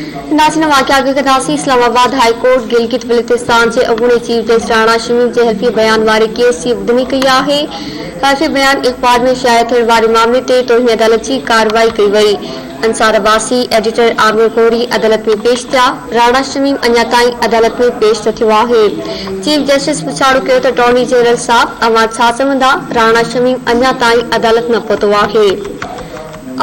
नाज़रीन वाक़िआ अॻे कंदासीं। इस्लामाबाद हाई कोर्ट गिलगित बल्तिस्तान जे अॻूणे चीफ जस्टिस राणा शमीम जे हल्फ़ी बयान वारे केस जी ॿुधणी कई आहे। हल्फ़ी बयान इक़बाल में शाया थियण वारे मामले ते तौहीन अदालत जी कार्रवाई कई वई। अंसार अब्बासी एडिटर आमिर कोरी अदालत में पेश थिया। राणा शमीम अञा ताईं अदालत में पेश न थियो आहे। चीफ जस्टिस पुछाड़ो कयो त अटॉर्नी जनरल साहब अवां छा चवंदा? राणा शमीम अञा ताईं अदालत न पहुतो आहे।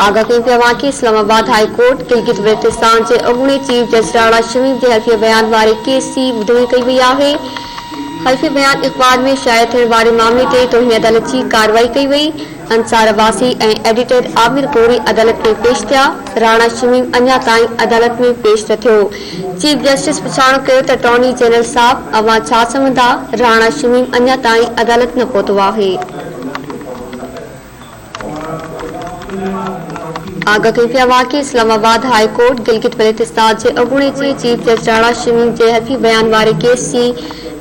आगाह कयूं पिया वाक़ई इस्लामाबाद हाई कोर्ट गिलगित बल्तिस्तान जे अॻूणे चीफ जस्टिस राणा शमीम जे हल्फ़ी बयान वारे केस जी ॿुधणी कई वई आहे। हल्फ़ी बयान इक़बाल में शाया थियण वारे मामले ते तौहीन अदालत जी कार्रवाई कई वई। अंसार अब्बासी ऐं एडिटर आमिर कोरी अदालत में पेश थिया। राणा शमीम अञा ताईं अदालत में पेश न थियो। चीफ जस्टिस पुछाणो कयो त अटॉर्नी जनरल साहब अवां छा चवंदा? राणा शमीम अञा ताईं अदालत न पहुतो आहे। आगाह कयूं पिया वाक़ई इस्लामाबाद हाई कोर्ट गिलगित बल्तिस्तान जे अॻूणे जे चीफ जस्टिस राणा शमीम जे हल्फ़ी बयान वारे केस जी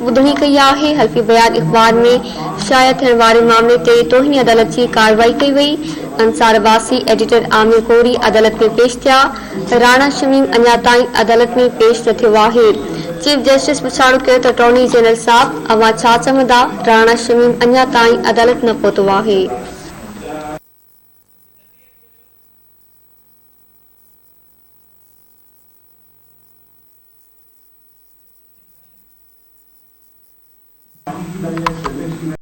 ॿुधणी कई आहे। हल्फ़ी बयान इक़बाल में शाया थियण वारे मामले ते तौहीन अदालत जी कार्रवाई कई वई। अंसार अब्बासी एडिटर आमिर कोरी अदालत में पेश थिया। राणा शमीम अञा ताईं अदालत में पेश न थियो आहे। चीफ जस्टिस पुछाणो कयो त अटॉर्नी जनरल साहब अवां छा चवंदा? राणा शमीम अञा ताईं अदालत न पहुतो आहे।